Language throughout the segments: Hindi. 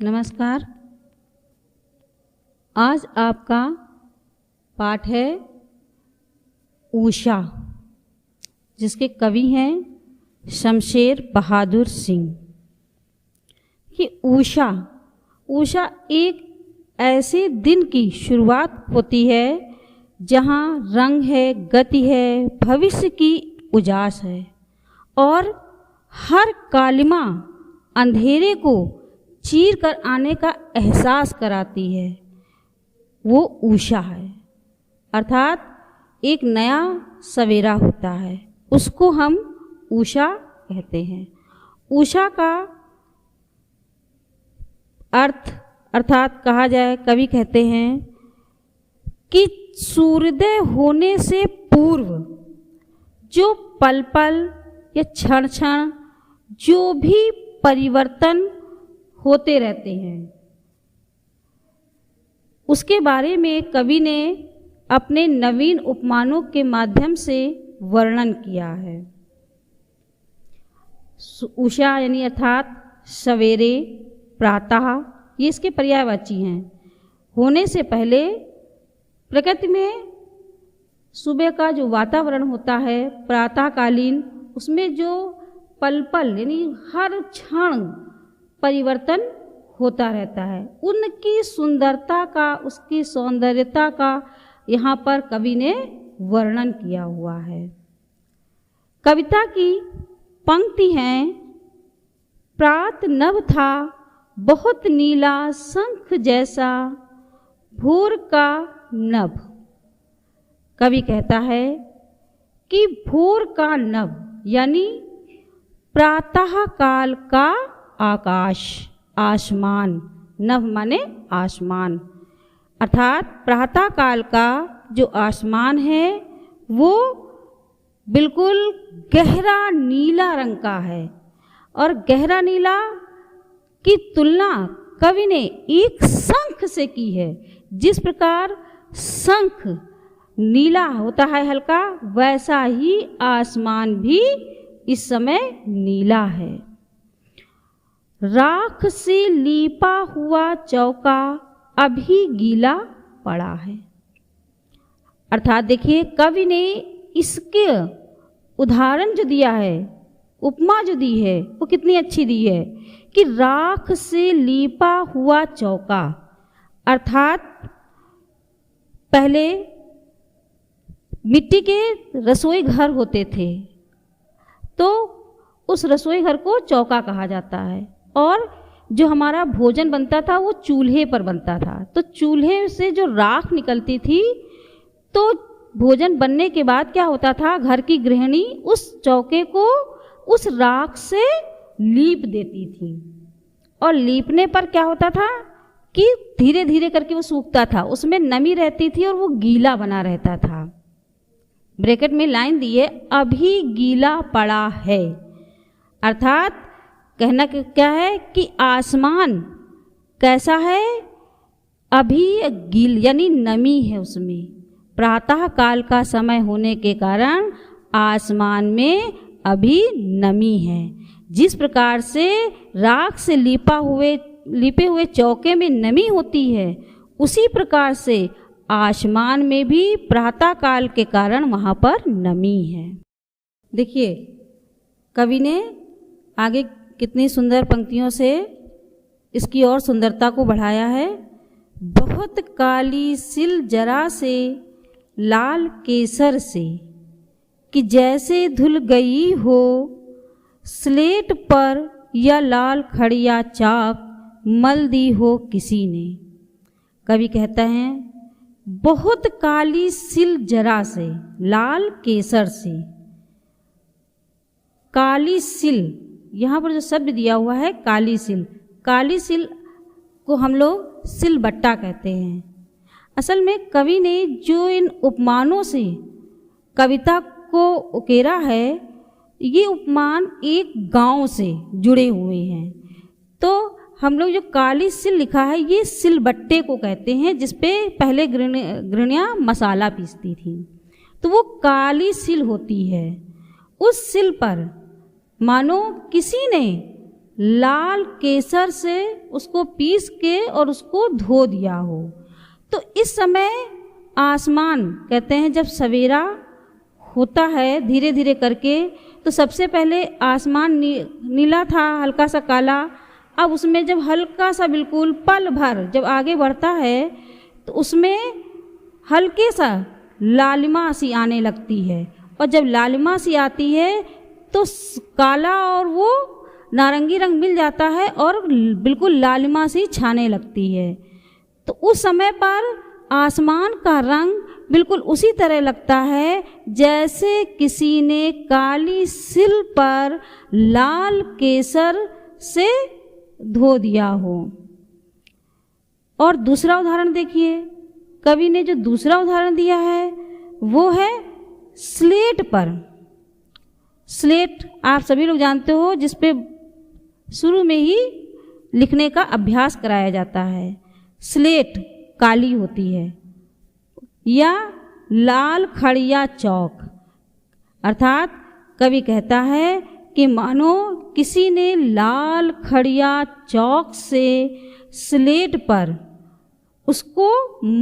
नमस्कार। आज आपका पाठ है उषा, जिसके कवि हैं शमशेर बहादुर सिंह। कि उषा एक ऐसे दिन की शुरुआत होती है जहाँ रंग है, गति है, भविष्य की उजास है और हर कालिमा अंधेरे को चीर कर आने का एहसास कराती है। वो उषा है, अर्थात एक नया सवेरा होता है, उसको हम उषा कहते हैं। उषा का अर्थ अर्थात कहा जाए, कवि कहते हैं कि सूर्योदय होने से पूर्व जो पल पल या क्षण क्षण जो भी परिवर्तन होते रहते हैं, उसके बारे में कवि ने अपने नवीन उपमानों के माध्यम से वर्णन किया है। उषा यानी अर्थात सवेरे, प्रातः, ये इसके पर्यायवाची हैं। होने से पहले प्रकृति में सुबह का जो वातावरण होता है प्रातःकालीन, उसमें जो पल पल यानी हर क्षण परिवर्तन होता रहता है, उनकी सुंदरता का, उसकी सौंदर्यता का यहाँ पर कवि ने वर्णन किया हुआ है। कविता की पंक्ति हैं, प्रात नभ था बहुत नीला शंख जैसा भोर का नभ। कवि कहता है कि भोर का नभ यानी प्रातः काल का आकाश, आसमान, नभ माने आसमान, अर्थात प्रातः काल का जो आसमान है वो बिल्कुल गहरा नीला रंग का है। और गहरा नीला की तुलना कवि ने एक शंख से की है। जिस प्रकार शंख नीला होता है हल्का, वैसा ही आसमान भी इस समय नीला है। राख से लीपा हुआ चौका अभी गीला पड़ा है। अर्थात देखिए, कवि ने इसके उदाहरण जो दिया है, उपमा जो दी है, वो कितनी अच्छी दी है कि राख से लीपा हुआ चौका, अर्थात पहले मिट्टी के रसोई घर होते थे, तो उस रसोई घर को चौका कहा जाता है। और जो हमारा भोजन बनता था वो चूल्हे पर बनता था, तो चूल्हे से जो राख निकलती थी, तो भोजन बनने के बाद क्या होता था, घर की गृहिणी उस चौके को उस राख से लीप देती थी। और लीपने पर क्या होता था कि धीरे धीरे करके वो सूखता था, उसमें नमी रहती थी और वो गीला बना रहता था। ब्रैकेट में लाइन दी है, अभी गीला पड़ा है, अर्थात कहना क्या है कि आसमान कैसा है, अभी गील यानी नमी है उसमें। प्रातः काल का समय होने के कारण आसमान में अभी नमी है। जिस प्रकार से राख से लिपे हुए चौके में नमी होती है, उसी प्रकार से आसमान में भी प्रातः काल के कारण वहाँ पर नमी है। देखिए, कवि ने आगे कितनी सुंदर पंक्तियों से इसकी और सुंदरता को बढ़ाया है। बहुत काली सिल जरा से लाल केसर से, कि जैसे धुल गई हो स्लेट पर या लाल खड़िया चाक मल दी हो किसी ने। कवि कहता है बहुत काली सिल जरा से, लाल केसर से। काली सिल, यहाँ पर जो शब्द दिया हुआ है काली सिल, काली सिल को हम लोग सिलबट्टा कहते हैं। असल में कवि ने जो इन उपमानों से कविता को उकेरा है, ये उपमान एक गांव से जुड़े हुए हैं। तो हम लोग जो काली सिल लिखा है, ये सिलबट्टे को कहते हैं, जिसपे पहले गृहणियाँ मसाला पीसती थी, तो वो काली सिल होती है। उस सिल पर मानो किसी ने लाल केसर से उसको पीस के और उसको धो दिया हो। तो इस समय आसमान, कहते हैं जब सवेरा होता है धीरे धीरे करके, तो सबसे पहले आसमान नीला था, हल्का सा काला। अब उसमें जब हल्का सा बिल्कुल पल भर जब आगे बढ़ता है तो उसमें हल्के सा लालिमा सी आने लगती है, और जब लालिमा सी आती है तो काला और वो नारंगी रंग मिल जाता है और बिल्कुल लालिमा सी छाने लगती है। तो उस समय पर आसमान का रंग बिल्कुल उसी तरह लगता है जैसे किसी ने काली सिल पर लाल केसर से धो दिया हो। और दूसरा उदाहरण देखिए, कवि ने जो दूसरा उदाहरण दिया है वो है स्लेट पर। स्लेट आप सभी लोग जानते हो, जिस पे शुरू में ही लिखने का अभ्यास कराया जाता है। स्लेट काली होती है, या लाल खड़िया चौक, अर्थात कवि कहता है कि मानो किसी ने लाल खड़िया चौक से स्लेट पर उसको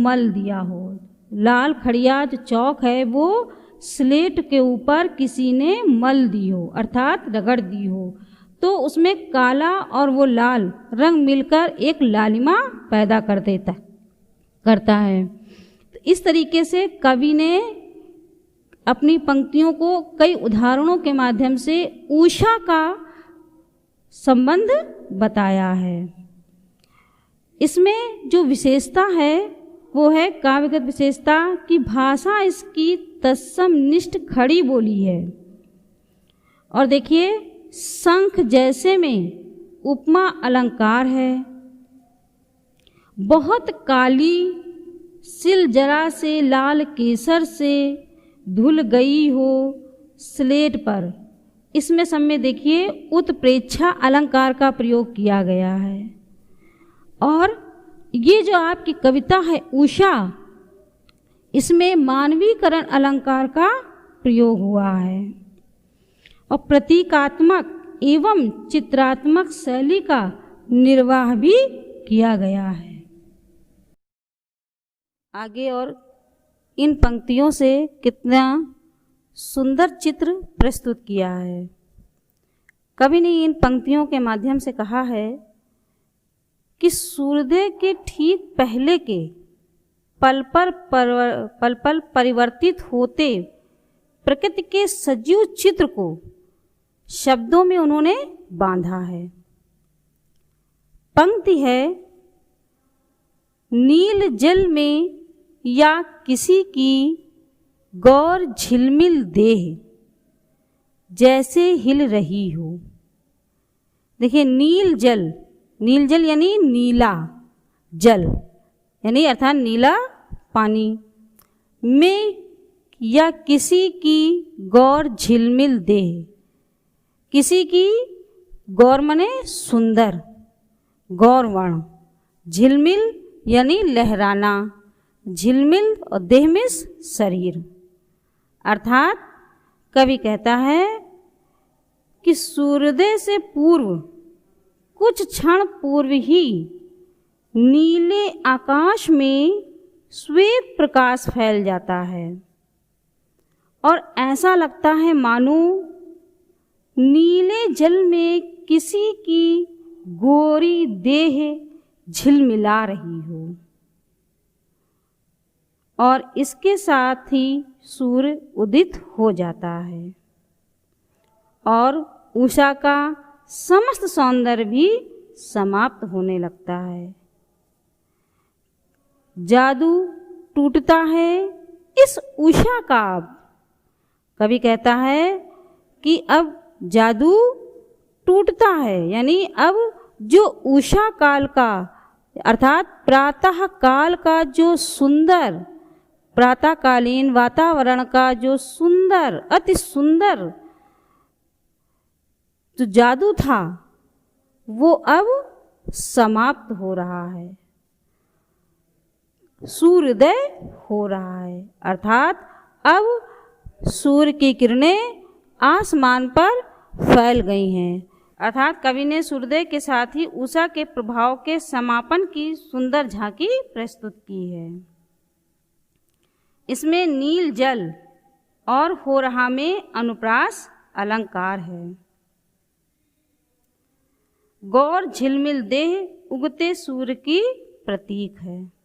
मल दिया हो। लाल खड़िया जो चौक है वो स्लेट के ऊपर किसी ने मल दी हो, अर्थात रगड़ दी हो, तो उसमें काला और वो लाल रंग मिलकर एक लालिमा पैदा करता है। तो इस तरीके से कवि ने अपनी पंक्तियों को कई उदाहरणों के माध्यम से उषा का संबंध बताया है। इसमें जो विशेषता है वो है काव्यगत विशेषता कि भाषा इसकी तत्सम निष्ठ खड़ी बोली है। और देखिए, शंख जैसे में उपमा अलंकार है। बहुत काली सिल जरा से लाल केसर से धुल गई हो स्लेट पर, इसमें सब में देखिए उत्प्रेक्षा अलंकार का प्रयोग किया गया है। और ये जो आपकी कविता है उषा, इसमें मानवीकरण अलंकार का प्रयोग हुआ है और प्रतीकात्मक एवं चित्रात्मक शैली का निर्वाह भी किया गया है। आगे और इन पंक्तियों से कितना सुंदर चित्र प्रस्तुत किया है। कवि ने इन पंक्तियों के माध्यम से कहा है कि सूर्योदय के ठीक पहले के पल पल परिवर्तित होते प्रकृति के सजीव चित्र को शब्दों में उन्होंने बांधा है। पंक्ति है, नील जल में या किसी की गौर झिलमिल देह जैसे हिल रही हो। देखिए, नील जल यानी नीला जल, यानी अर्थात नीला पानी में, या किसी की गौर झिलमिल देह, किसी की गौर मने सुंदर, गौर वर्ण, झिलमिल यानी लहराना, झिलमिल और देह में शरीर, अर्थात कवि कहता है कि सूर्योदय से पूर्व कुछ क्षण पूर्व ही नीले आकाश में श्वेत प्रकाश फैल जाता है और ऐसा लगता है मानो नीले जल में किसी की गोरी देह झिलमिला रही हो। और इसके साथ ही सूर्य उदित हो जाता है और उषा का समस्त सौंदर्य भी समाप्त होने लगता है। जादू टूटता है इस उषा का। कवि कहता है कि अब जादू टूटता है, यानी अब जो उषा काल का अर्थात प्रातः काल का जो सुंदर प्रातःकालीन वातावरण का जो सुंदर अति सुंदर जो जादू था वो अब समाप्त हो रहा है, सूर्योदय हो रहा है, अर्थात अब सूर्य की किरणें आसमान पर फैल गई हैं, अर्थात कवि ने सूर्योदय के साथ ही उषा के प्रभाव के समापन की सुंदर झांकी प्रस्तुत की है। इसमें नील जल और हो रहा में अनुप्रास अलंकार है। गौर झिलमिल देह उगते सूर्य की प्रतीक है।